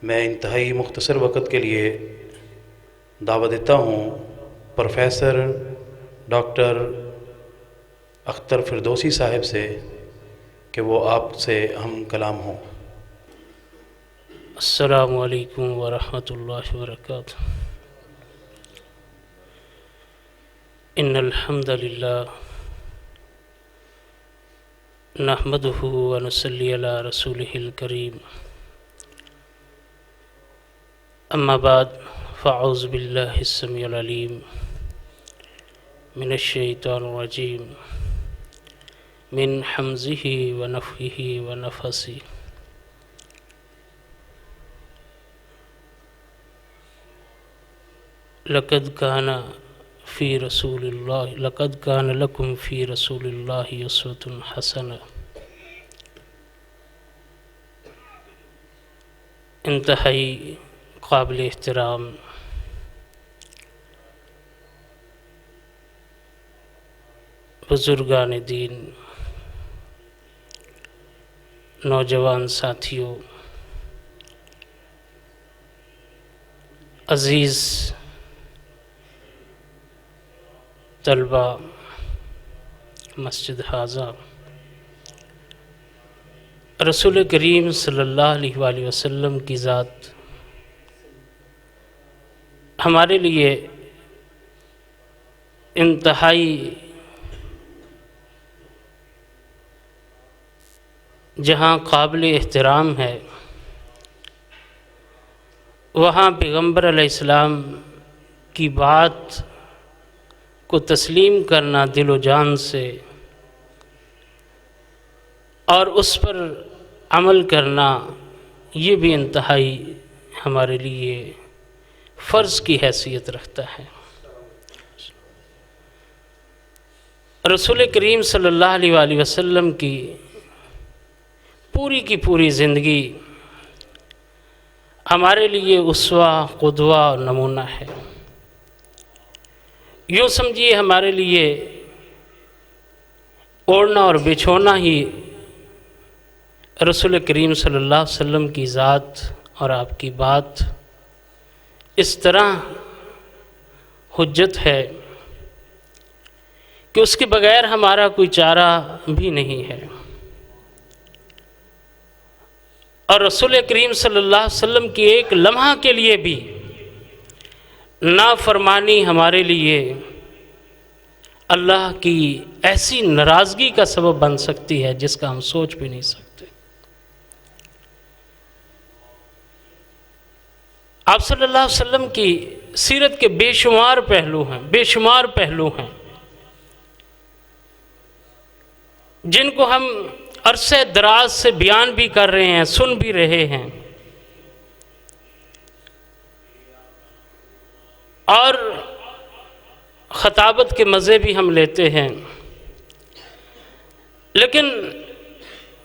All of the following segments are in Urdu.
میں انتہائی مختصر وقت کے لیے دعوت دیتا ہوں پروفیسر ڈاکٹر اختر فردوسی صاحب سے کہ وہ آپ سے ہم کلام ہوں۔ السلام علیکم ورحمۃ اللہ وبرکاتہ۔ ان الحمد للہ نحمده ونصلی علی رسولہ الکریم، اما بعد فاعوذ باللہ السمیع العلیم من الشیطان الرجیم من حمزہ ونفخہ ونفثہ۔ لقد كان لكم في رسول الله اسوة حسنة۔ انتہائی قابل احترام بزرگان دین، نوجوان ساتھیوں، عزیز طلبہ مسجد حاضہ، رسول کریم صلی اللہ علیہ وآلہ وسلم کی ذات ہمارے لیے انتہائی جہاں قابل احترام ہے، وہاں پیغمبر علیہ السلام کی بات کو تسلیم کرنا دل و جان سے اور اس پر عمل کرنا، یہ بھی انتہائی ہمارے لیے فرض کی حیثیت رکھتا ہے۔ رسول کریم صلی اللہ علیہ وآلہ وسلم کی پوری زندگی ہمارے لیے اسوہ، قدوہ اور نمونہ ہے۔ یوں سمجھیے ہمارے لیے اوڑھنا اور بچھونا ہی رسول کریم صلی اللہ علیہ وسلم کی ذات اور آپ کی بات اس طرح حجت ہے کہ اس کے بغیر ہمارا کوئی چارہ بھی نہیں ہے، اور رسول کریم صلی اللہ علیہ وسلم کی ایک لمحہ کے لیے بھی نافرمانی ہمارے لیے اللہ کی ایسی ناراضگی کا سبب بن سکتی ہے جس کا ہم سوچ بھی نہیں سکتے۔ آپ صلی اللہ علیہ وسلم کی سیرت کے بے شمار پہلو ہیں جن کو ہم عرصہ دراز سے بیان بھی کر رہے ہیں، سن بھی رہے ہیں، اور خطابت کے مزے بھی ہم لیتے ہیں، لیکن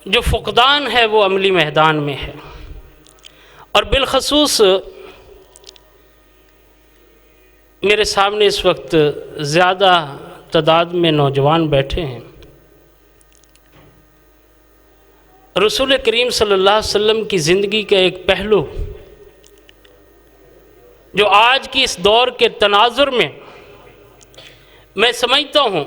جو فقدان ہے وہ عملی میدان میں ہے۔ اور بالخصوص میرے سامنے اس وقت زیادہ تعداد میں نوجوان بیٹھے ہیں۔ رسول کریم صلی اللہ علیہ وسلم کی زندگی کا ایک پہلو جو آج کی اس دور کے تناظر میں سمجھتا ہوں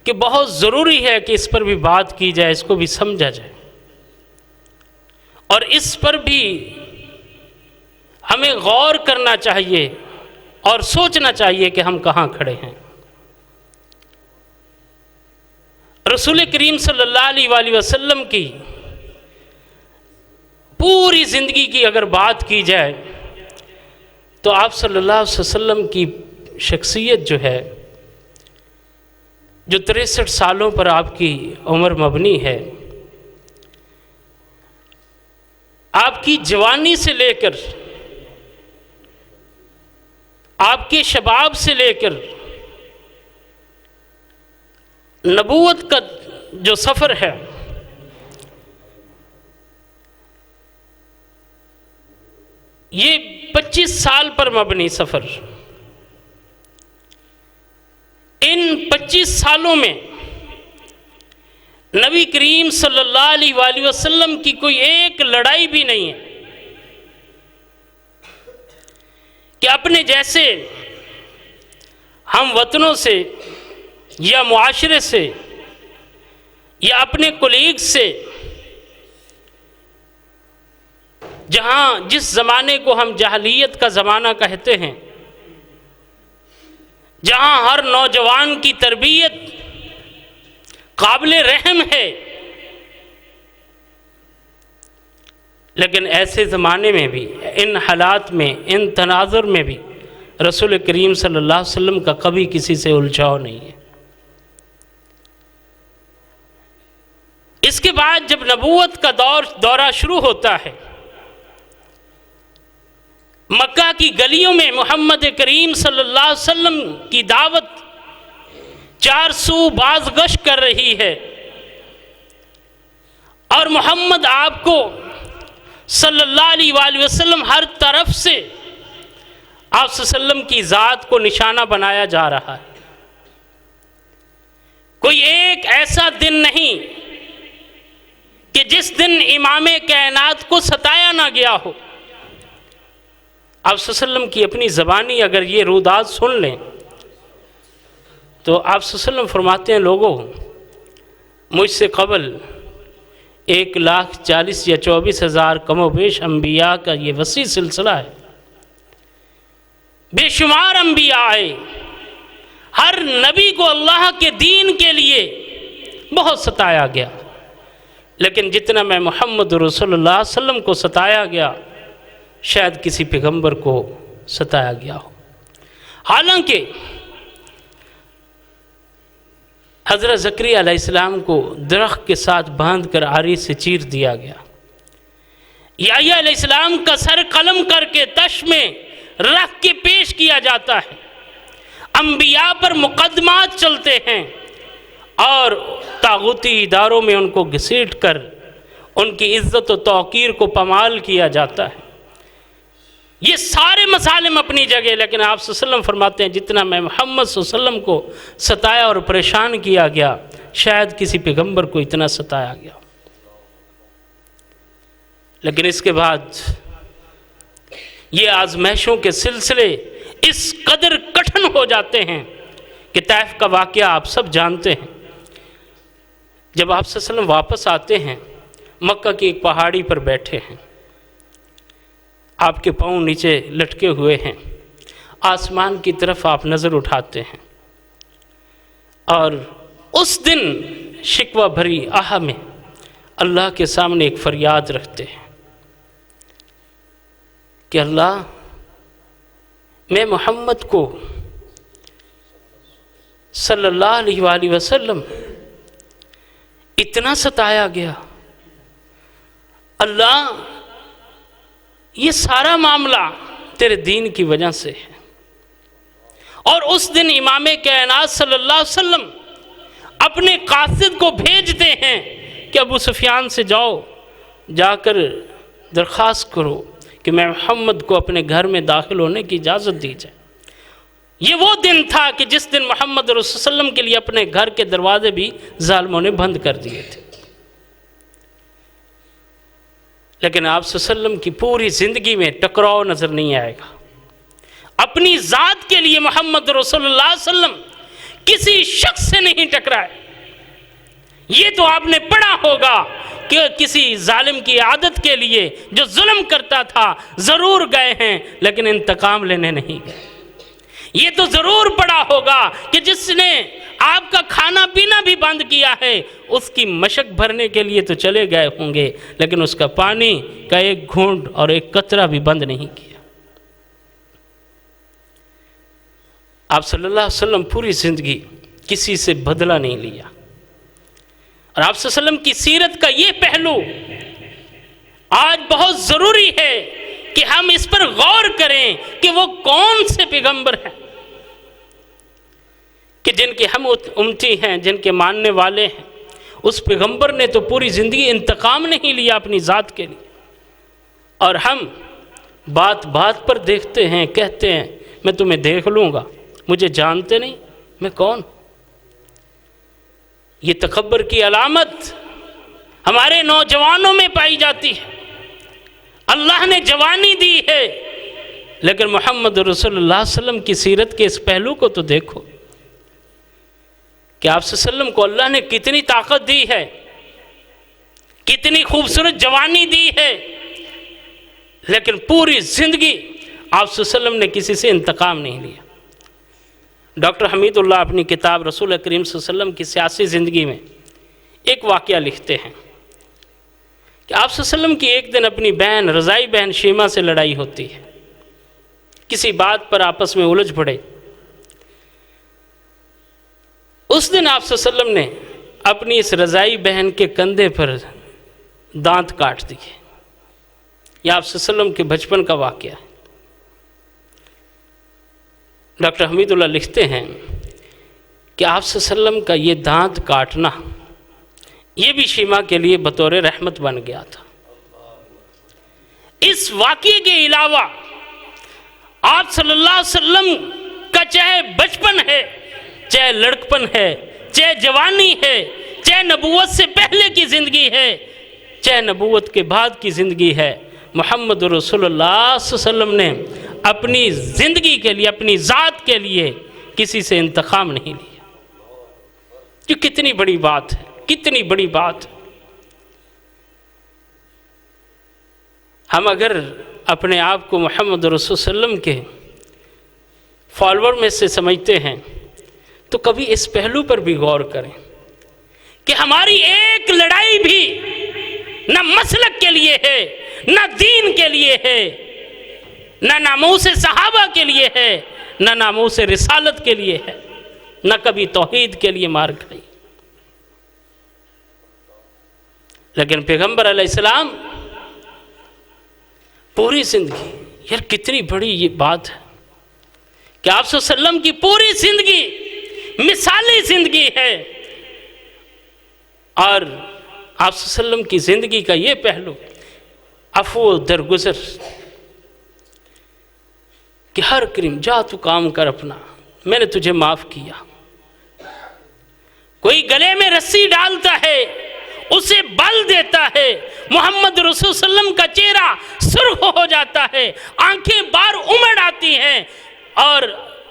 کہ بہت ضروری ہے کہ اس پر بھی بات کی جائے، اس کو بھی سمجھا جائے، اور اس پر بھی ہمیں غور کرنا چاہیے اور سوچنا چاہیے کہ ہم کہاں کھڑے ہیں۔ رسول کریم صلی اللہ علیہ وآلہ وسلم کی پوری زندگی کی اگر بات کی جائے تو آپ صلی اللہ علیہ وسلم کی شخصیت جو ہے، جو 63 سالوں پر آپ کی عمر مبنی ہے، آپ کی جوانی سے لے کر، آپ کے شباب سے لے کر نبوت کا جو سفر ہے، یہ 25 سال پر مبنی سفر، ان 25 سالوں میں نبی کریم صلی اللہ علیہ وآلہ وسلم کی کوئی ایک لڑائی بھی نہیں ہے کہ اپنے جیسے ہم وطنوں سے یا معاشرے سے یا اپنے کولیگ سے، جہاں جس زمانے کو ہم جاہلیت کا زمانہ کہتے ہیں، جہاں ہر نوجوان کی تربیت قابل رحم ہے، لیکن ایسے زمانے میں بھی، ان حالات میں، ان تناظر میں بھی رسول کریم صلی اللہ علیہ وسلم کا کبھی کسی سے الجھاؤ نہیں ہے۔ اس کے بعد جب نبوت کا دورہ شروع ہوتا ہے، مکہ کی گلیوں میں محمد کریم صلی اللہ علیہ وسلم کی دعوت چار سو باز گشت کر رہی ہے، اور محمد آپ کو صلی اللہ علیہ وآلہ وسلم ہر طرف سے آپ صلی اللہ علیہ وسلم کی ذات کو نشانہ بنایا جا رہا ہے۔ کوئی ایک ایسا دن نہیں کہ جس دن امام کائنات کو ستایا نہ گیا ہو۔ آپ صلی اللہ علیہ وسلم کی اپنی زبانی اگر یہ رودات سن لیں تو آپ صلی اللہ علیہ وسلم فرماتے ہیں، لوگوں مجھ سے قبل 1,40,000 یا 24,000 کم و بیش انبیاء کا یہ وسیع سلسلہ ہے، بے شمار انبیاء آئے، ہر نبی کو اللہ کے دین کے لیے بہت ستایا گیا، لیکن جتنا میں محمد رسول اللہ صلی اللہ علیہ وسلم کو ستایا گیا شاید کسی پیغمبر کو ستایا گیا ہو۔ حالانکہ حضرت زکریا علیہ السلام کو درخت کے ساتھ باندھ کر آری سے چیر دیا گیا، یحییٰ علیہ السلام کا سر قلم کر کے تش میں رکھ کے پیش کیا جاتا ہے، انبیاء پر مقدمات چلتے ہیں اور طاغوتی اداروں میں ان کو گھسیٹ کر ان کی عزت و توقیر کو پامال کیا جاتا ہے۔ یہ سارے مسالم اپنی جگہ، لیکن آپ صلی اللہ علیہ وسلم فرماتے ہیں جتنا میں محمد صلی اللہ علیہ وسلم کو ستایا اور پریشان کیا گیا شاید کسی پیغمبر کو اتنا ستایا گیا۔ لیکن اس کے بعد یہ آزمائشوں کے سلسلے اس قدر کٹھن ہو جاتے ہیں کہ طائف کا واقعہ آپ سب جانتے ہیں۔ جب آپ صلی اللہ علیہ وسلم واپس آتے ہیں، مکہ کی ایک پہاڑی پر بیٹھے ہیں، آپ کے پاؤں نیچے لٹکے ہوئے ہیں، آسمان کی طرف آپ نظر اٹھاتے ہیں، اور اس دن شکوہ بھری آہ میں اللہ کے سامنے ایک فریاد رکھتے ہیں کہ اللہ، میں محمد کو صلی اللہ علیہ وآلہ وسلم اتنا ستایا گیا، اللہ یہ سارا معاملہ تیرے دین کی وجہ سے ہے۔ اور اس دن امام کائنات صلی اللہ علیہ وسلم اپنے قاصد کو بھیجتے ہیں کہ ابو سفیان سے جاؤ، جا کر درخواست کرو کہ میں محمد کو اپنے گھر میں داخل ہونے کی اجازت دی جائے۔ یہ وہ دن تھا کہ جس دن محمد رسول اللہ صلی اللہ علیہ وسلم کے لیے اپنے گھر کے دروازے بھی ظالموں نے بند کر دیے تھے۔ لیکن آپ صلی اللہ علیہ وسلم کی پوری زندگی میں ٹکراؤ نظر نہیں آئے گا۔ اپنی ذات کے لیے محمد رسول اللہ صلی اللہ علیہ وسلم کسی شخص سے نہیں ٹکرائے۔ یہ تو آپ نے پڑھا ہوگا کہ کسی ظالم کی عادت کے لیے جو ظلم کرتا تھا ضرور گئے ہیں لیکن انتقام لینے نہیں گئے۔ یہ تو ضرور پڑھا ہوگا کہ جس نے آپ کا کھانا پینا بھی بند کیا ہے اس کی مشق بھرنے کے لیے تو چلے گئے ہوں گے لیکن اس کا پانی کا ایک گھونٹ اور ایک قطرہ بھی بند نہیں کیا۔ آپ صلی اللہ علیہ وسلم پوری زندگی کسی سے بدلہ نہیں لیا، اور آپ صلی اللہ علیہ وسلم کی سیرت کا یہ پہلو آج بہت ضروری ہے کہ ہم اس پر غور کریں کہ وہ کون سے پیغمبر ہیں کہ جن کے ہم امتی ہیں، جن کے ماننے والے ہیں۔ اس پیغمبر نے تو پوری زندگی انتقام نہیں لیا اپنی ذات کے لیے، اور ہم بات بات پر دیکھتے ہیں، کہتے ہیں میں تمہیں دیکھ لوں گا، مجھے جانتے نہیں میں کون۔ یہ تکبر کی علامت ہمارے نوجوانوں میں پائی جاتی ہے۔ اللہ نے جوانی دی ہے، لیکن محمد رسول اللہ صلی اللہ علیہ وسلم کی سیرت کے اس پہلو کو تو دیکھو کہ آپ صلی اللہ علیہ وسلم کو اللہ نے کتنی طاقت دی ہے، کتنی خوبصورت جوانی دی ہے، لیکن پوری زندگی آپ صلی اللہ علیہ وسلم نے کسی سے انتقام نہیں لیا۔ ڈاکٹر حمید اللہ اپنی کتاب رسول کریم صلی اللہ علیہ وسلم کی سیاسی زندگی میں ایک واقعہ لکھتے ہیں کہ آپ صلی اللہ علیہ وسلم کی ایک دن اپنی بہن رضائی بہن شیمہ سے لڑائی ہوتی ہے، کسی بات پر آپس میں الجھ پڑے۔ اس دن آپ صلی اللہ علیہ وسلم نے اپنی اس رضائی بہن کے کندھے پر دانت کاٹ دیے۔ یہ آپ صلی اللہ علیہ وسلم کے بچپن کا واقعہ ہے۔ ڈاکٹر حمید اللہ لکھتے ہیں کہ آپ صلی اللہ علیہ وسلم کا یہ دانت کاٹنا یہ بھی شیمہ کے لیے بطور رحمت بن گیا تھا۔ اس واقعے کے علاوہ آپ صلی اللہ علیہ وسلم کا چاہے بچپن ہے، چاہے لڑکپن ہے، چاہے جوانی ہے، چاہے نبوت سے پہلے کی زندگی ہے، چاہے نبوت کے بعد کی زندگی ہے، محمد رسول اللہ صلی اللہ علیہ وسلم نے اپنی زندگی کے لیے، اپنی ذات کے لیے کسی سے انتقام نہیں لیا۔ یہ کتنی بڑی بات ہے، کتنی بڑی بات ہے۔ ہم اگر اپنے آپ کو محمد رسول صلی اللہ علیہ وسلم کے فالوور میں سے سمجھتے ہیں تو کبھی اس پہلو پر بھی غور کریں کہ ہماری ایک لڑائی بھی نہ مسلک کے لیے ہے، نہ دین کے لیے ہے، نہ ناموس صحابہ کے لیے ہے، نہ ناموس رسالت کے لیے ہے، نہ کبھی توحید کے لیے مار کھائی۔ لیکن پیغمبر علیہ السلام پوری زندگی، یار کتنی بڑی یہ بات ہے کہ آپ صلی اللہ علیہ وسلم کی پوری زندگی مثالی زندگی ہے، اور آپ صلی اللہ علیہ وسلم کی زندگی کا یہ پہلو عفو درگزر کہ ہر کریم جا تو کام کر اپنا، میں نے تجھے معاف کیا۔ کوئی گلے میں رسی ڈالتا ہے، اسے بل دیتا ہے، محمد رسول صلی اللہ علیہ وسلم کا چہرہ سرخ ہو جاتا ہے، آنکھیں بار امڑ آتی ہیں اور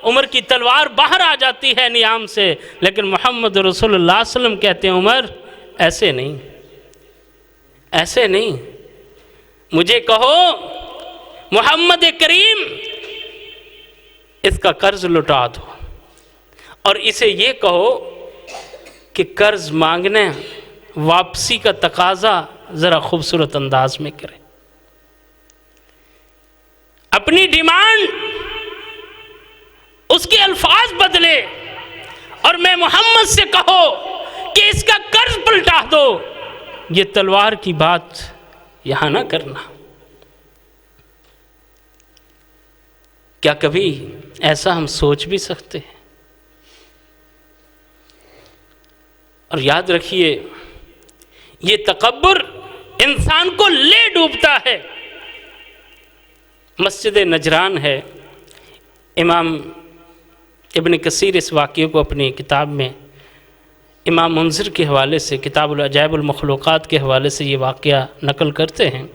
عمر کی تلوار باہر آ جاتی ہے نیام سے، لیکن محمد رسول اللہ صلی اللہ علیہ وسلم کہتے ہیں عمر ایسے نہیں، ایسے نہیں، مجھے کہو محمد کریم اس کا قرض لٹا دو، اور اسے یہ کہو کہ قرض مانگنے واپسی کا تقاضا ذرا خوبصورت انداز میں کرے، اپنی ڈیمانڈ اس کے الفاظ بدلے، اور میں محمد سے کہو کہ اس کا قرض پلٹا دو۔ یہ تلوار کی بات یہاں نہ کرنا۔ کیا کبھی ایسا ہم سوچ بھی سکتے ہیں؟ اور یاد رکھیے یہ تکبر انسان کو لے ڈوبتا ہے۔ مسجد نجران ہے، امام ابن کثیر اس واقعے کو اپنی کتاب میں امام منذر کے حوالے سے کتاب العجائب المخلوقات کے حوالے سے یہ واقعہ نقل کرتے ہیں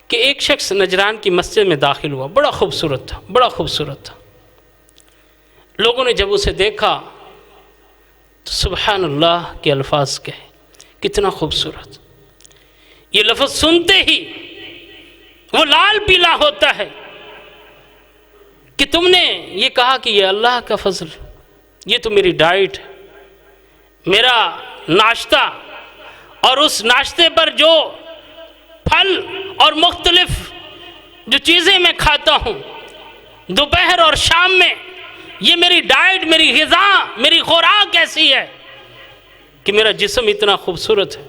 کہ ایک شخص نجران کی مسجد میں داخل ہوا، بڑا خوبصورت تھا، بڑا خوبصورت تھا۔ لوگوں نے جب اسے دیکھا تو سبحان اللہ کے الفاظ کہے، کتنا خوبصورت۔ یہ لفظ سنتے ہی وہ لال پیلا ہوتا ہے کہ تم نے یہ کہا کہ یہ اللہ کا فضل، یہ تو میری ڈائٹ ہے، میرا ناشتہ، اور اس ناشتے پر جو پھل اور مختلف جو چیزیں میں کھاتا ہوں دوپہر اور شام میں، یہ میری ڈائٹ، میری غذا، میری خوراک ایسی ہے کہ میرا جسم اتنا خوبصورت ہے۔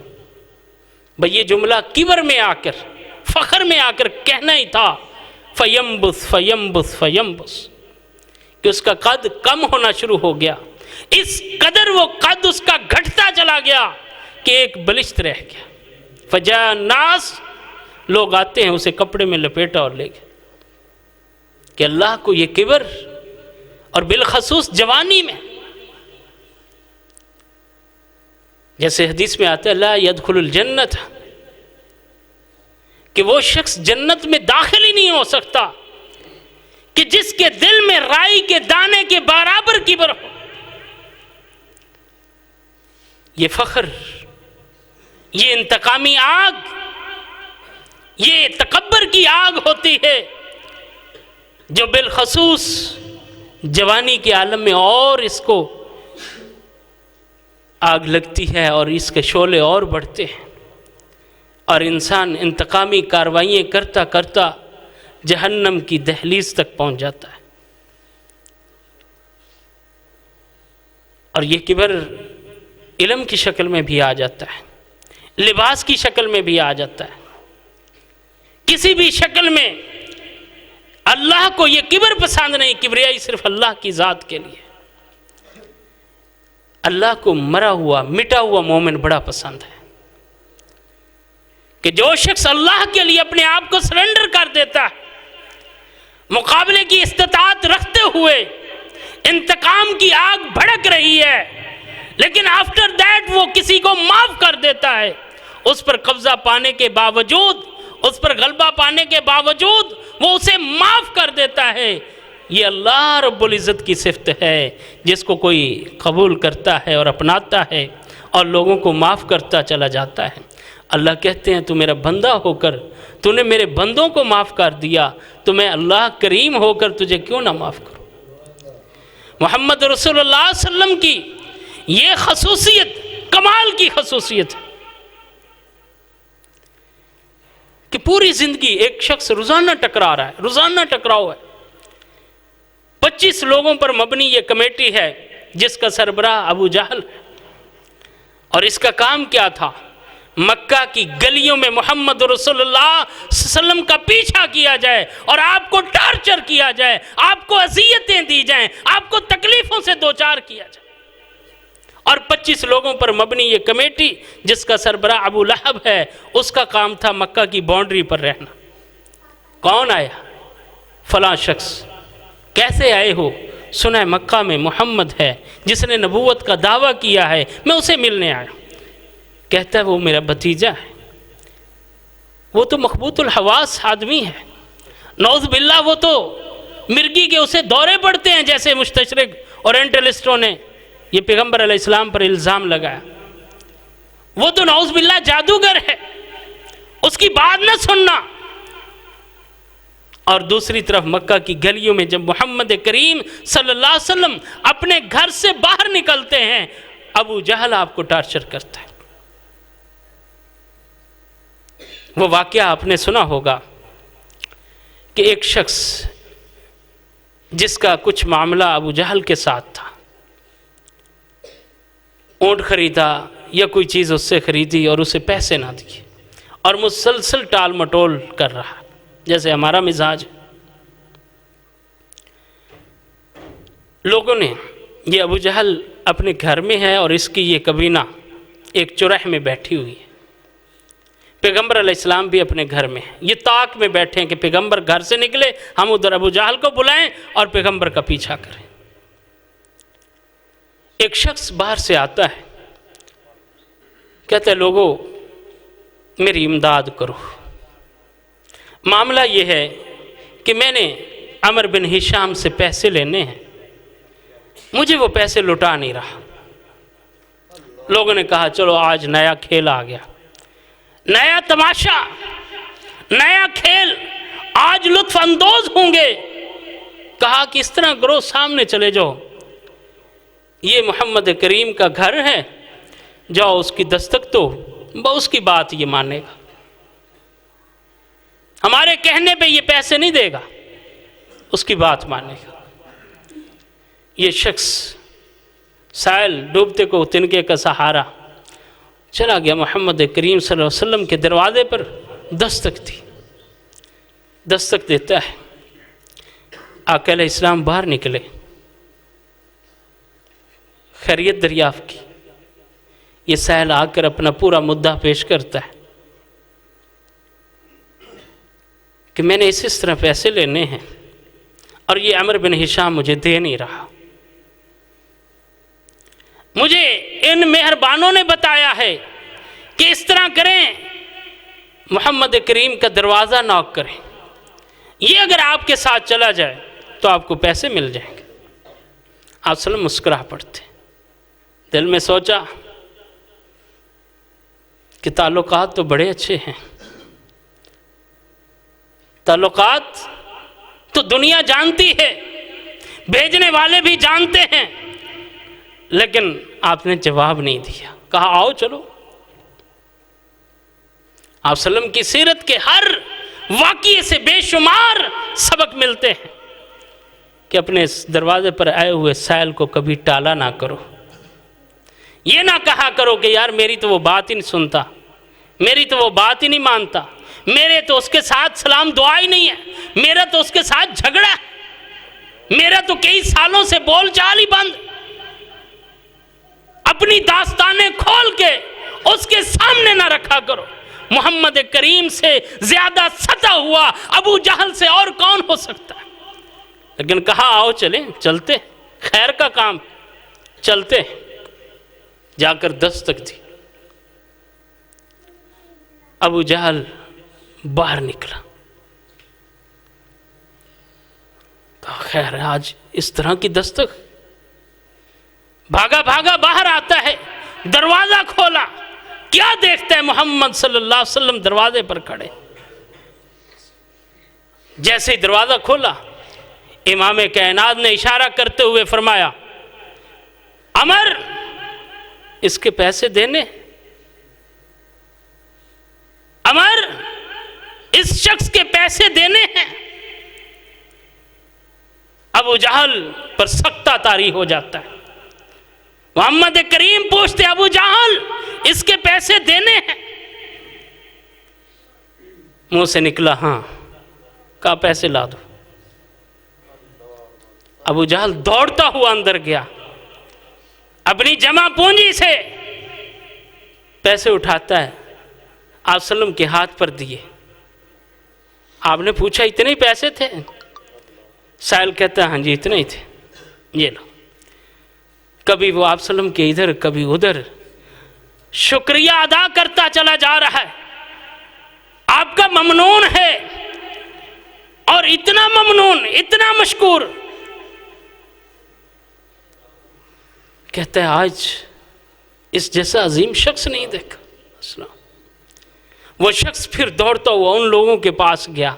بھئی یہ جملہ کبر میں آ کر، فخر میں آ کر کہنا ہی تھا، فَيَنْبُثْ فَيَنْبُثْ فَيَنْبُثْ، کہ اس کا قد کم ہونا شروع ہو گیا، اس قدر وہ قد اس کا گھٹتا چلا گیا کہ ایک بلشت رہ گیا۔ فَجَاءَ النَّاسُ، لوگ آتے ہیں اسے کپڑے میں لپیٹا اور لے گئے کہ اللہ کو یہ کبر، اور بالخصوص جوانی میں جیسے حدیث میں آتا ہے لا يدخل الجنت، کہ وہ شخص جنت میں داخل ہی نہیں ہو سکتا کہ جس کے دل میں رائی کے دانے کے برابر کبر ہو۔ یہ فخر، یہ انتقامی آگ، یہ تکبر کی آگ ہوتی ہے جو بالخصوص جوانی کے عالم میں اور اس کو آگ لگتی ہے اور اس کے شعلے اور بڑھتے ہیں، اور انسان انتقامی کارروائیاں کرتا کرتا جہنم کی دہلیز تک پہنچ جاتا ہے۔ اور یہ کبر علم کی شکل میں بھی آ جاتا ہے، لباس کی شکل میں بھی آ جاتا ہے، کسی بھی شکل میں۔ اللہ کو یہ کبر پسند نہیں، کبریائی صرف اللہ کی ذات کے لیے۔ اللہ کو مرا ہوا مٹا ہوا مومن بڑا پسند ہے، کہ جو شخص اللہ کے لیے اپنے آپ کو سرنڈر کر دیتا ہے، مقابلے کی استطاعت رکھتے ہوئے انتقام کی آگ بھڑک رہی ہے، لیکن آفٹر دیٹ وہ کسی کو معاف کر دیتا ہے، اس پر قبضہ پانے کے باوجود، اس پر غلبہ پانے کے باوجود وہ اسے معاف کر دیتا ہے۔ یہ اللہ رب العزت کی صفت ہے، جس کو کوئی قبول کرتا ہے اور اپناتا ہے اور لوگوں کو معاف کرتا چلا جاتا ہے۔ اللہ کہتے ہیں تو میرا بندہ ہو کر تو نے میرے بندوں کو معاف کر دیا، تو میں اللہ کریم ہو کر تجھے کیوں نہ معاف کروں۔ محمد رسول اللہ صلی اللہ علیہ وسلم کی یہ خصوصیت کمال کی خصوصیت ہے کہ پوری زندگی ایک شخص روزانہ ٹکرا رہا ہے، روزانہ ٹکراؤ ہے۔ 25 لوگوں پر مبنی یہ کمیٹی ہے جس کا سربراہ ابو جہل ہے، اور اس کا کام کیا تھا؟ مکہ کی گلیوں میں محمد رسول اللہ صلی اللہ علیہ وسلم کا پیچھا کیا جائے اور آپ کو ٹارچر کیا جائے، آپ کو اذیتیں دی جائیں، آپ کو تکلیفوں سے دوچار کیا جائے۔ اور 25 لوگوں پر مبنی یہ کمیٹی جس کا سربراہ ابو لہب ہے، اس کا کام تھا مکہ کی باؤنڈری پر رہنا۔ کون آیا؟ فلاں شخص۔ کیسے آئے ہو؟ سنا ہے مکہ میں محمد ہے جس نے نبوت کا دعویٰ کیا ہے، میں اسے ملنے آیا۔ کہتا ہے وہ میرا بھتیجا ہے، وہ تو مخبوط الحواس آدمی ہے، نعوذ باللہ وہ تو مرگی کے اسے دورے پڑتے ہیں، جیسے مستشرق اورینٹلسٹوں نے یہ پیغمبر علیہ السلام پر الزام لگایا۔ وہ تو نعوذ باللہ جادوگر ہے، اس کی بات نہ سننا۔ اور دوسری طرف مکہ کی گلیوں میں جب محمد کریم صلی اللہ علیہ وسلم اپنے گھر سے باہر نکلتے ہیں، ابو جہل آپ کو ٹارچر کرتا ہے۔ وہ واقعہ آپ نے سنا ہوگا کہ ایک شخص جس کا کچھ معاملہ ابو جہل کے ساتھ تھا، اونٹ خریدا یا کوئی چیز اس سے خریدی اور اسے پیسے نہ دیے، اور مسلسل ٹال مٹول کر رہا، جیسے ہمارا مزاج۔ لوگوں نے یہ ابو جہل اپنے گھر میں ہے اور اس کی یہ کبینہ ایک چرح میں بیٹھی ہوئی ہے، پیغمبر علیہ السلام بھی اپنے گھر میں ہیں، یہ طاق میں بیٹھے ہیں کہ پیغمبر گھر سے نکلے، ہم ادھر ابو جہل کو بلائیں اور پیغمبر کا پیچھا کریں۔ ایک شخص باہر سے آتا ہے، کہتا ہے لوگوں میری امداد کرو۔ معاملہ یہ ہے کہ میں نے عمر بن ہشام سے پیسے لینے ہیں، مجھے وہ پیسے لٹا نہیں رہا۔ لوگوں نے کہا چلو آج نیا کھیل آ گیا، نیا تماشا، نیا کھیل، آج لطف اندوز ہوں گے۔ کہا کہ اس طرح کرو، سامنے چلے جاؤ، یہ محمد کریم کا گھر ہے، جاؤ اس کی دستک تو اس کی بات یہ مانے گا، ہمارے کہنے پہ یہ پیسے نہیں دے گا، اس کی بات مانے گا۔ یہ شخص سائل ڈوبتے کو تنکے کا سہارا چلا گیا، محمد کریم صلی اللہ علیہ وسلم کے دروازے پر دستک دی، دستک دیتا ہے، آقا علیہ السلام باہر نکلے، خیریت دریافت کی۔ یہ سائل آ کر اپنا پورا مدعا پیش کرتا ہے کہ میں نے اس طرح پیسے لینے ہیں اور یہ عمر بن ہشام مجھے دے نہیں رہا، مجھے ان مہربانوں نے بتایا ہے کہ اس طرح کریں، محمد کریم کا دروازہ نوک کریں، یہ اگر آپ کے ساتھ چلا جائے تو آپ کو پیسے مل جائیں گے۔ آپ صلی اللہ مسکرا پڑتے، دل میں سوچا کہ تعلقات تو بڑے اچھے ہیں، تعلقات تو دنیا جانتی ہے، بھیجنے والے بھی جانتے ہیں، لیکن آپ نے جواب نہیں دیا، کہا آؤ چلو۔ آپ صلی اللہ علیہ وسلم کی سیرت کے ہر واقعے سے بے شمار سبق ملتے ہیں کہ اپنے اس دروازے پر آئے ہوئے سائل کو کبھی ٹالا نہ کرو۔ یہ نہ کہا کرو کہ یار میری تو وہ بات ہی نہیں سنتا، میری تو وہ بات ہی نہیں مانتا، میرے تو اس کے ساتھ سلام دعا ہی نہیں ہے، میرا تو اس کے ساتھ جھگڑا ہے، میرا تو کئی سالوں سے بول چال ہی بند۔ اپنی داستانیں کھول کے اس کے سامنے نہ رکھا کرو۔ محمد کریم سے زیادہ ستا ہوا ابو جہل سے اور کون ہو سکتا ہے؟ لیکن کہا آؤ چلیں، چلتے، خیر کا کام، چلتے۔ جا کر دستک دی، ابو جہل باہر نکلا، کہا خیر آج اس طرح کی دستک؟ بھاگا بھاگا باہر آتا ہے، دروازہ کھولا، کیا دیکھتا ہے؟ محمد صلی اللہ علیہ وسلم دروازے پر کھڑے۔ جیسے ہی دروازہ کھولا، امام کائنات نے اشارہ کرتے ہوئے فرمایا عمر اس کے پیسے دینے، عمر اس شخص کے پیسے دینے ہیں۔ ابو جہل پر سختہ طاری ہو جاتا ہے۔ محمد کریم پوچھتے ابو جہل اس کے پیسے دینے ہیں؟ منہ سے نکلا ہاں، کہا پیسے لا دو۔ ابو جہل دوڑتا ہوا اندر گیا، اپنی جمع پونجی سے پیسے اٹھاتا ہے، آپ صلی اللہ علیہ وسلم کے ہاتھ پر دیے۔ آپ نے پوچھا اتنے ہی پیسے تھے؟ سائل کہتا ہے ہاں جی اتنے ہی تھے، یہ لو۔ کبھی وہ آپ صلی اللہ علیہ وسلم کے ادھر کبھی ادھر شکریہ ادا کرتا چلا جا رہا ہے، آپ کا ممنون ہے، اور اتنا ممنون، اتنا مشکور، کہتا ہے آج اس جیسا عظیم شخص نہیں دیکھا۔ السلام۔ وہ شخص پھر دوڑتا ہوا ان لوگوں کے پاس گیا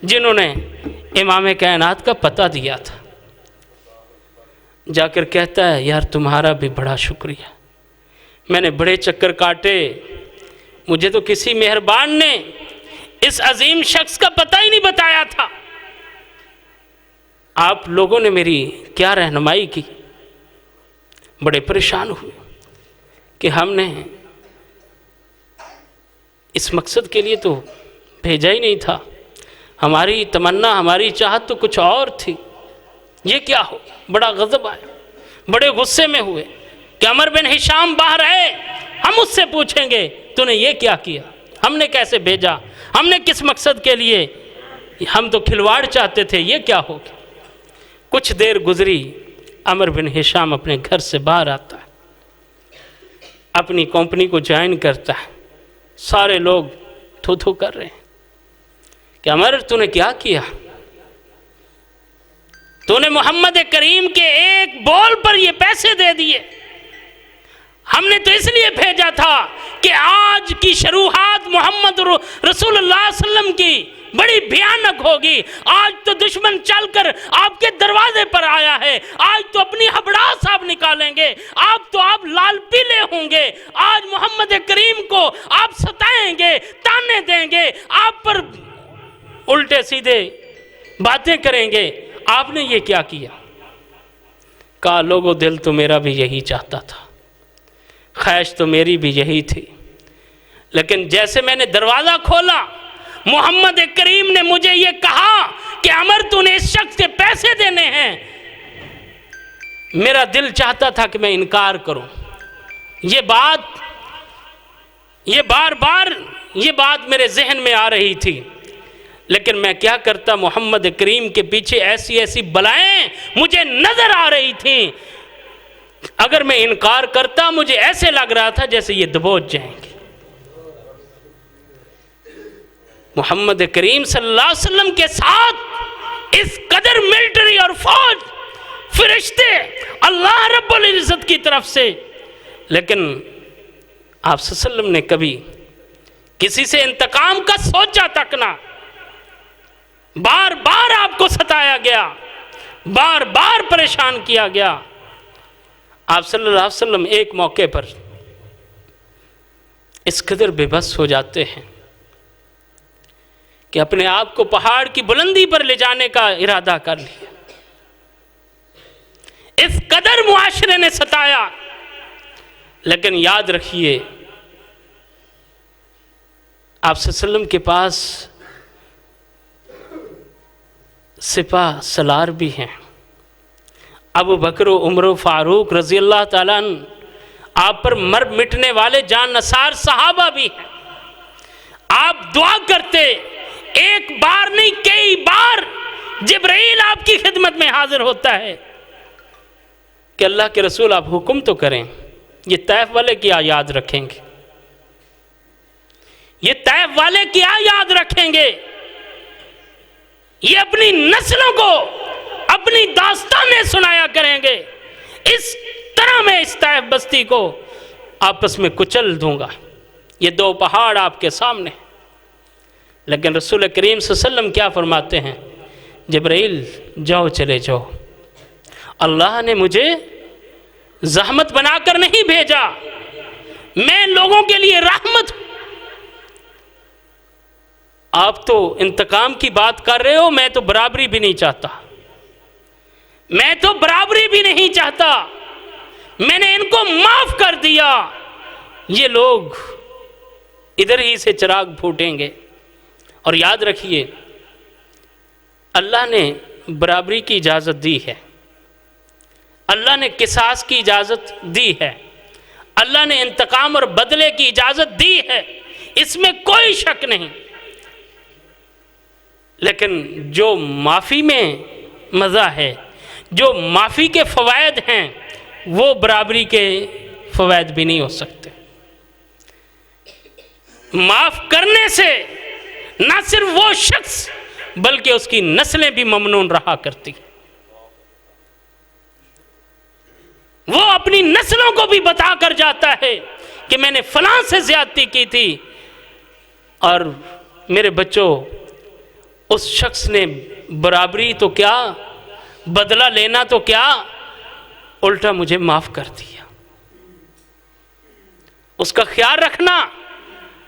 جنہوں نے امام کائنات کا پتہ دیا تھا، جا کر کہتا ہے یار تمہارا بھی بڑا شکریہ، میں نے بڑے چکر کاٹے، مجھے تو کسی مہربان نے اس عظیم شخص کا پتہ ہی نہیں بتایا تھا، آپ لوگوں نے میری کیا رہنمائی کی۔ بڑے پریشان ہوئے کہ ہم نے اس مقصد کے لیے تو بھیجا ہی نہیں تھا، ہماری تمنا، ہماری چاہت تو کچھ اور تھی، یہ کیا ہو؟ بڑا غضب آیا، بڑے غصے میں ہوئے کہ عمر بن ہشام باہر آئے، ہم اس سے پوچھیں گے تو نے یہ کیا کیا، ہم نے کیسے بھیجا، ہم نے کس مقصد کے لیے، ہم تو کھلواڑ چاہتے تھے، یہ کیا ہو گیا۔ کچھ دیر گزری، عمر بن ہشام اپنے گھر سے باہر آتا ہے، اپنی کمپنی کو جوائن کرتا ہے، سارے لوگ تھو تھو کر رہے ہیں کہ عمر تو نے کیا کیا، تو نے محمد کریم کے ایک بول پر یہ پیسے دے دیے، ہم نے تو اس لیے بھیجا تھا کہ آج کی شروحات محمد رسول اللہ صلی اللہ علیہ وسلم کی بڑی بھیانک ہوگی، آج تو دشمن چل کر آپ کے دروازے پر آیا ہے، آج تو اپنی ہبڑاس آپ نکالیں گے، آپ لال پیلے ہوں گے، آج محمد کریم کو آپ ستائیں گے، تانے دیں گے، آپ پر الٹے سیدھے باتیں کریں گے، آپ نے یہ کیا کیا؟ کہا لوگوں دل تو میرا بھی یہی چاہتا تھا، خواہش تو میری بھی یہی تھی، لیکن جیسے میں نے دروازہ کھولا محمد کریم نے مجھے یہ کہا کہ عمر تو نے اس شخص کے پیسے دینے ہیں، میرا دل چاہتا تھا کہ میں انکار کروں، یہ بار بار یہ بات میرے ذہن میں آ رہی تھی، لیکن میں کیا کرتا، محمد کریم کے پیچھے ایسی ایسی بلائیں مجھے نظر آ رہی تھیں اگر میں انکار کرتا مجھے ایسے لگ رہا تھا جیسے یہ دبوچ جائیں گے۔ محمد کریم صلی اللہ علیہ وسلم کے ساتھ اس قدر ملٹری اور فوج، فرشتے، اللہ رب العزت کی طرف سے، لیکن آپ صلی اللہ علیہ وسلم نے کبھی کسی سے انتقام کا سوچا تک نہ۔ بار بار آپ کو ستایا گیا، بار بار پریشان کیا گیا۔ آپ صلی اللہ علیہ وسلم ایک موقع پر اس قدر بے بس ہو جاتے ہیں کہ اپنے آپ کو پہاڑ کی بلندی پر لے جانے کا ارادہ کر لیا۔ اس قدر معاشرے نے ستایا، لیکن یاد رکھیے آپ صلی اللہ علیہ وسلم کے پاس سپاہ سالار بھی ہیں، ابو بکر و عمر و فاروق رضی اللہ تعالیٰ عنہ، آپ پر مر مٹنے والے جان نثار صحابہ بھی ہیں۔ آپ دعا کرتے، ایک بار نہیں کئی بار جبرائیل آپ کی خدمت میں حاضر ہوتا ہے کہ اللہ کے رسول آپ حکم تو کریں، یہ طائف والے کیا یاد رکھیں گے، یہ طائف والے کیا یاد رکھیں گے، یہ اپنی نسلوں کو اپنی داستانیں سنایا کریں گے، اس طرح میں اس طائف بستی کو آپس میں کچل دوں گا۔ یہ دو پہاڑ آپ کے سامنے، لیکن رسول کریم صلی اللہ علیہ وسلم کیا فرماتے ہیں؟ جبرائیل جاؤ، چلے جاؤ، اللہ نے مجھے زحمت بنا کر نہیں بھیجا، میں لوگوں کے لیے رحمت ہوں۔ آپ تو انتقام کی بات کر رہے ہو، میں تو برابری بھی نہیں چاہتا، میں تو برابری بھی نہیں چاہتا، میں نے ان کو معاف کر دیا، یہ لوگ ادھر ہی سے چراغ پھوٹیں گے۔ اور یاد رکھیے اللہ نے برابری کی اجازت دی ہے، اللہ نے قصاص کی اجازت دی ہے، اللہ نے انتقام اور بدلے کی اجازت دی ہے، اس میں کوئی شک نہیں، لیکن جو معافی میں مزہ ہے، جو معافی کے فوائد ہیں، وہ برابری کے فوائد بھی نہیں ہو سکتے۔ معاف کرنے سے نہ صرف وہ شخص بلکہ اس کی نسلیں بھی ممنون رہا کرتی، وہ اپنی نسلوں کو بھی بتا کر جاتا ہے کہ میں نے فلاں سے زیادتی کی تھی، اور میرے بچوں اس شخص نے برابری تو کیا، بدلہ لینا تو کیا، الٹا مجھے معاف کر دیا۔ اس کا خیال رکھنا،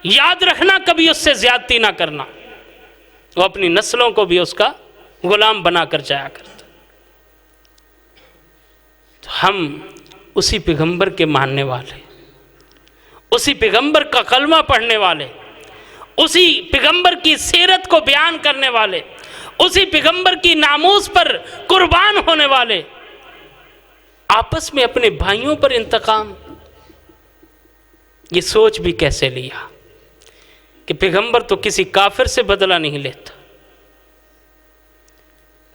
یاد رکھنا، کبھی اس سے زیادتی نہ کرنا۔ وہ اپنی نسلوں کو بھی اس کا غلام بنا کر جایا کرتا۔ تو ہم اسی پیغمبر کے ماننے والے، اسی پیغمبر کا کلمہ پڑھنے والے، اسی پیغمبر کی سیرت کو بیان کرنے والے، اسی پیغمبر کی ناموس پر قربان ہونے والے، آپس میں اپنے بھائیوں پر انتقام، یہ سوچ بھی کیسے لیا کہ پیغمبر تو کسی کافر سے بدلہ نہیں لیتا۔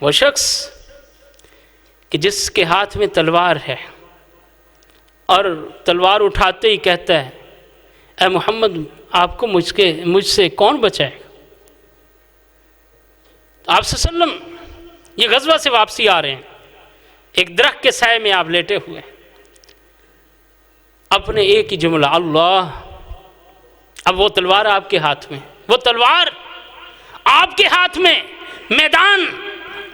وہ شخص کہ جس کے ہاتھ میں تلوار ہے اور تلوار اٹھاتے ہی کہتا ہے اے محمد آپ کو مجھ سے کون بچائے گا؟ آپ صلی اللہ علیہ وسلم یہ غزوہ سے واپسی آ رہے ہیں، ایک درخت کے سائے میں آپ لیٹے ہوئے ہیں، اپنے ایک ہی جملہ اللہ۔ اب وہ تلوار آپ کے ہاتھ میں، وہ تلوار آپ کے ہاتھ میں، میدان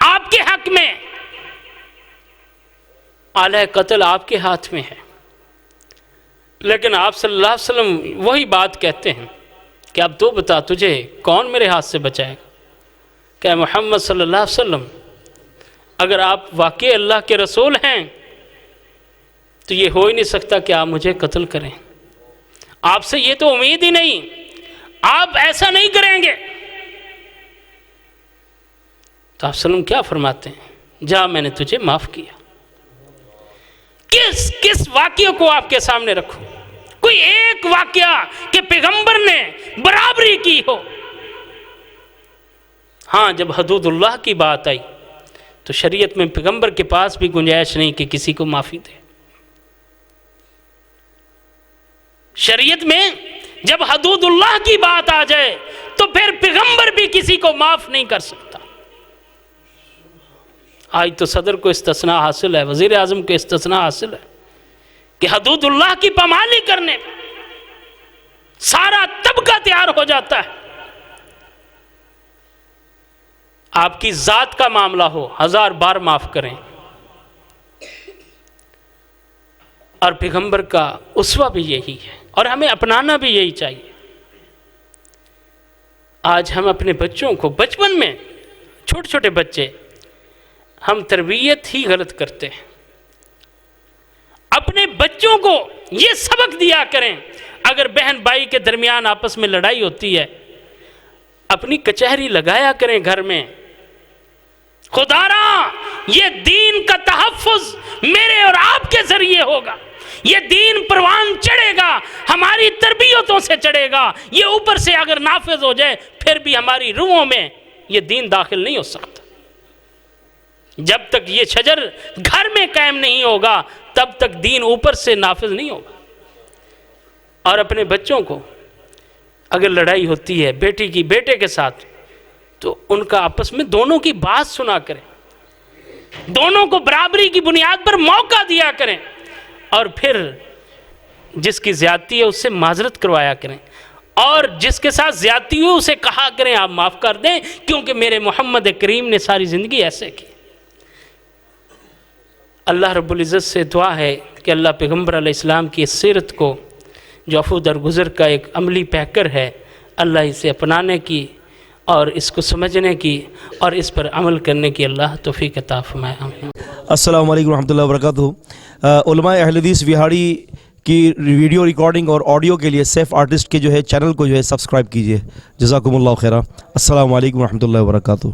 آپ کے حق میں، آلہ قتل آپ کے ہاتھ میں ہے، لیکن آپ صلی اللہ علیہ وسلم وہی بات کہتے ہیں کہ اب تو بتا تجھے کون میرے ہاتھ سے بچائے گا؟ کہ محمد صلی اللہ علیہ وسلم اگر آپ واقعی اللہ کے رسول ہیں تو یہ ہو ہی نہیں سکتا کہ آپ مجھے قتل کریں، آپ سے یہ تو امید ہی نہیں، آپ ایسا نہیں کریں گے۔ تو آپ صلی اللہ علیہ وسلم کیا فرماتے ہیں؟ جا میں نے تجھے معاف کیا۔ کس واقعے کو آپ کے سامنے رکھوں؟ کوئی ایک واقعہ کہ پیغمبر نے برابری کی ہو۔ ہاں جب حدود اللہ کی بات آئی تو شریعت میں پیغمبر کے پاس بھی گنجائش نہیں کہ کسی کو معافی دے۔ شریعت میں جب حدود اللہ کی بات آ جائے تو پھر پیغمبر بھی کسی کو معاف نہیں کر سکتا. آج تو صدر کو استثناء حاصل ہے، وزیر اعظم کو استثناء حاصل ہے کہ حدود اللہ کی پامالی کرنے میں سارا طبقہ تیار ہو جاتا ہے. آپ کی ذات کا معاملہ ہو 1000 بار معاف کریں. اور پیغمبر کا اسوہ بھی یہی ہے اور ہمیں اپنانا بھی یہی چاہیے. آج ہم اپنے بچوں کو بچپن میں، چھوٹے چھوٹے بچے، ہم تربیت ہی غلط کرتے ہیں. اپنے بچوں کو یہ سبق دیا کریں. اگر بہن بھائی کے درمیان آپس میں لڑائی ہوتی ہے، اپنی کچہری لگایا کریں گھر میں. خدا را یہ دین کا تحفظ میرے اور آپ کے ذریعے ہوگا. یہ دین پروان چڑھے گا، ہماری تربیتوں سے چڑھے گا. یہ اوپر سے اگر نافذ ہو جائے پھر بھی ہماری روحوں میں یہ دین داخل نہیں ہو سکتا. جب تک یہ شجر گھر میں قائم نہیں ہوگا تب تک دین اوپر سے نافذ نہیں ہوگا. اور اپنے بچوں کو اگر لڑائی ہوتی ہے بیٹی کی بیٹے کے ساتھ تو ان کا آپس میں دونوں کی بات سنا کریں، دونوں کو برابری کی بنیاد پر موقع دیا کریں. اور پھر جس کی زیادتی ہے اس سے معذرت کروایا کریں، اور جس کے ساتھ زیادتی ہو اسے کہا کریں آپ معاف کر دیں، کیونکہ میرے محمد کریم نے ساری زندگی ایسے کی. اللہ رب العزت سے دعا ہے کہ اللہ پیغمبر علیہ السلام کی اس سیرت کو جو عفو درگزر کا ایک عملی پیکر ہے، اللہ اسے اپنانے کی اور اس کو سمجھنے کی اور اس پر عمل کرنے کی اللہ توفیق عطا فرمائے. آمین. السلام علیکم ورحمۃ اللہ وبرکاتہ. علماء اہل حدیث وہاڑی کی ویڈیو ریکارڈنگ اور آڈیو کے لیے سیف آرٹسٹ کے جو ہے چینل کو جو ہے سبسکرائب کیجیے. جزاکم اللہ خیرہ. السلام علیکم ورحمۃ اللہ وبرکاتہ.